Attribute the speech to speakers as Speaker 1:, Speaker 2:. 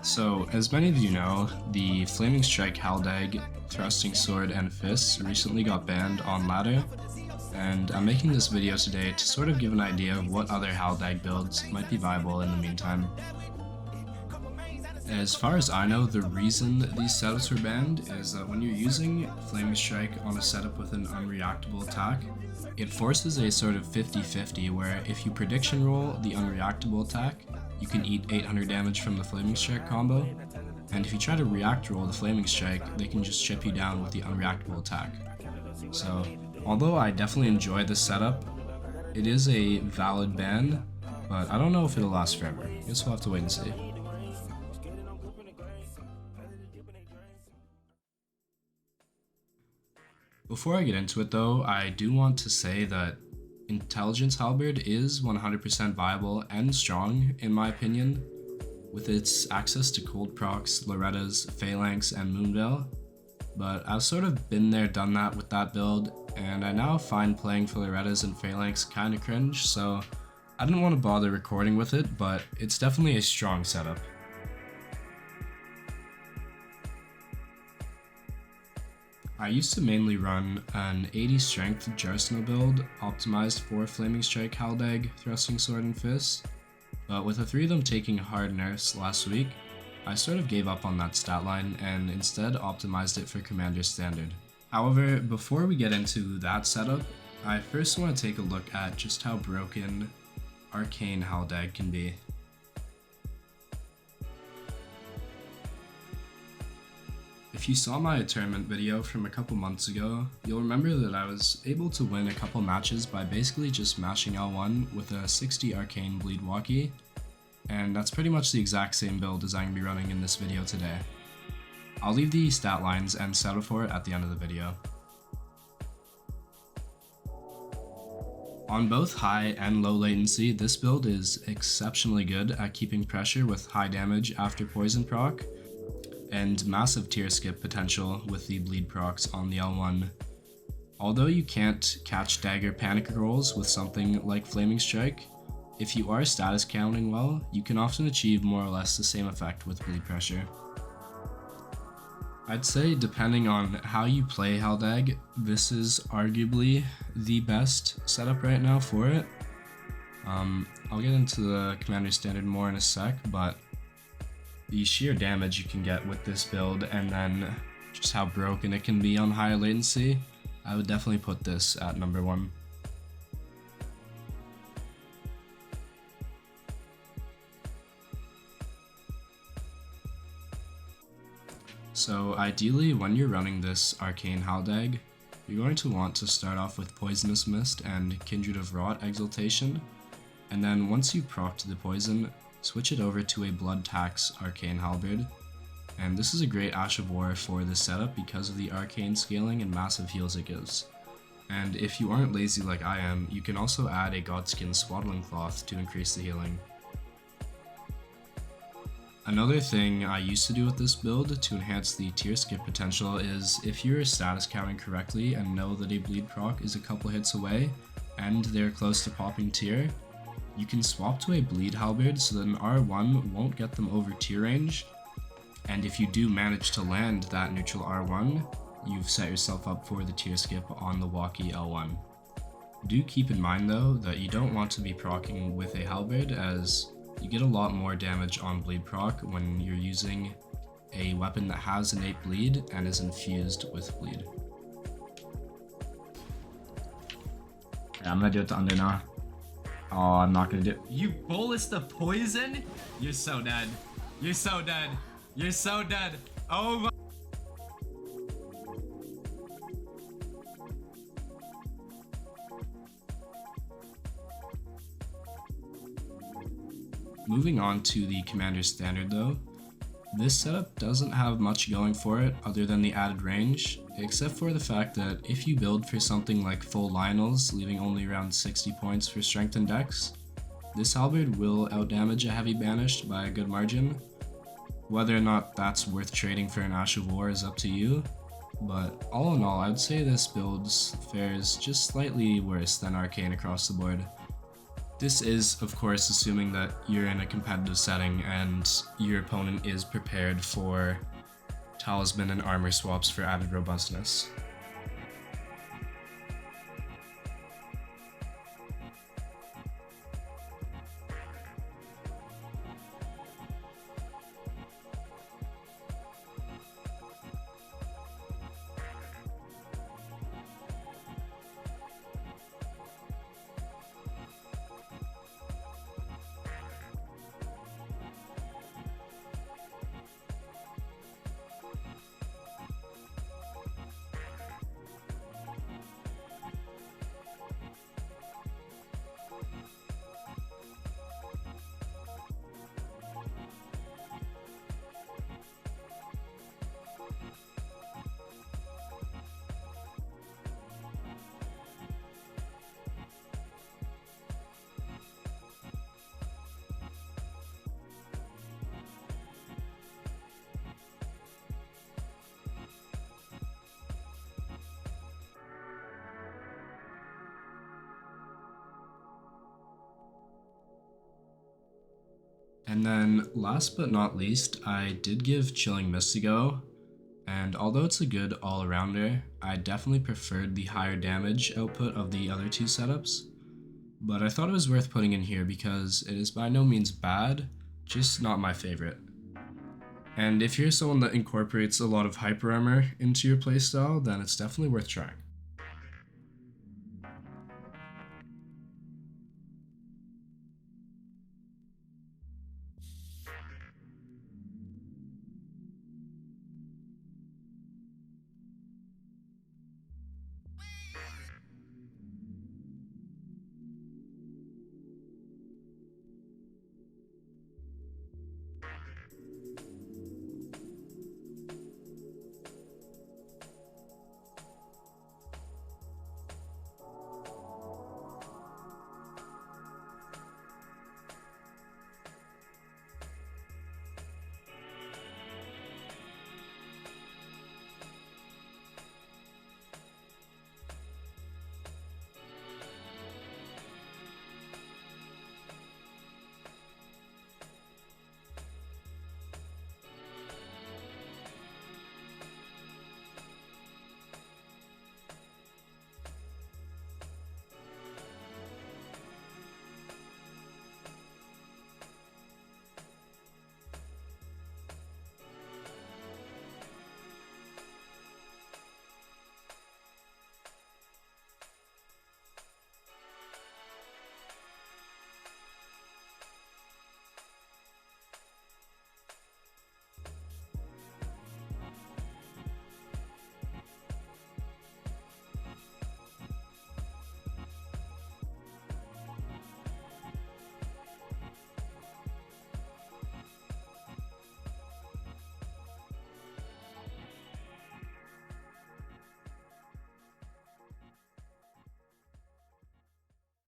Speaker 1: So, as many of you know, the Flaming Strike HALDAG, Thrusting Sword, and Fists recently got banned on ladder, and I'm making this video today to sort of give an idea of what other HALDAG builds might be viable in the meantime. As far as I know, the reason these setups were banned is that when you're using Flaming Strike on a setup with an unreactable attack, it forces a sort of 50-50 where if you prediction roll the unreactable attack, you can eat 800 damage from the Flaming Strike combo, and if you try to react roll the Flaming Strike, they can just chip you down with the unreactable attack. So, although I definitely enjoy this setup, it is a valid ban, but I don't know if it'll last forever. I guess we'll have to wait and see. Before I get into it though, I do want to say that Intelligence Halberd is 100% viable and strong in my opinion, with its access to cold procs, Loretta's, Phalanx, and Moonveil, but I've sort of been there, done that with that build, and I now find playing for Loretta's and Phalanx kinda cringe, so I didn't want to bother recording with it, but it's definitely a strong setup. I used to mainly run an 80 strength Jarstino build optimized for Flaming Strike, HALDAG, Thrusting Sword, and Fist, but with the three of them taking hard nerfs last week, I sort of gave up on that stat line and instead optimized it for Commander Standard. However, before we get into that setup, I first want to take a look at just how broken Arcane HALDAG can be. If you saw my tournament video from a couple months ago, you'll remember that I was able to win a couple matches by basically just mashing L1 with a 60 Arcane Bleed Walkie, and that's pretty much the exact same build as I'm going to be running in this video today. I'll leave the stat lines and setup for it at the end of the video. On both high and low latency, this build is exceptionally good at keeping pressure with high damage after poison proc, and massive tier skip potential with the bleed procs on the L1. Although you can't catch dagger panic rolls with something like Flaming Strike, if you are status counting well, you can often achieve more or less the same effect with bleed pressure. I'd say depending on how you play HALDAG, this is arguably the best setup right now for it. I'll get into the Commander Standard more in a sec, but the sheer damage you can get with this build and then just how broken it can be on higher latency, I would definitely put this at number 1. So ideally, when you're running this Arcane HALDAG, you're going to want to start off with Poisonous Mist and Kindred of Rot Exaltation, and then once you proc to the poison, switch it over to a Blood Tax Arcane Halberd, and this is a great Ash of War for this setup because of the arcane scaling and massive heals it gives. And if you aren't lazy like I am, you can also add a Godskin Swaddling Cloth to increase the healing. Another thing I used to do with this build to enhance the tier skip potential is if you're status counting correctly and know that a bleed proc is a couple hits away and they're close to popping tier, you can swap to a bleed halberd so that an R1 won't get them over tier range, and if you do manage to land that neutral R1, you've set yourself up for the tier skip on the walkie L1. Do keep in mind though that you don't want to be proccing with a halberd, as you get a lot more damage on bleed proc when you're using a weapon that has innate bleed and is infused with bleed.
Speaker 2: Yeah, I'm gonna do it to under now. Oh, I'm not gonna do it.
Speaker 3: You bolus the poison? You're so dead. You're so dead. You're so dead. Oh my.
Speaker 1: Moving on to the Commander Standard though, this setup doesn't have much going for it other than the added range, except for the fact that if you build for something like full Lionels, leaving only around 60 points for strength and dex, this halberd will outdamage a heavy banished by a good margin. Whether or not that's worth trading for an Ash of War is up to you, but all in all I'd say this build fares just slightly worse than Arcane across the board. This is, of course, assuming that you're in a competitive setting and your opponent is prepared for talisman and armor swaps for added robustness. And then, last but not least, I did give Chilling Mist a go, and although it's a good all-arounder, I definitely preferred the higher damage output of the other two setups, but I thought it was worth putting in here because it is by no means bad, just not my favorite. And if you're someone that incorporates a lot of hyper armor into your playstyle, then it's definitely worth trying.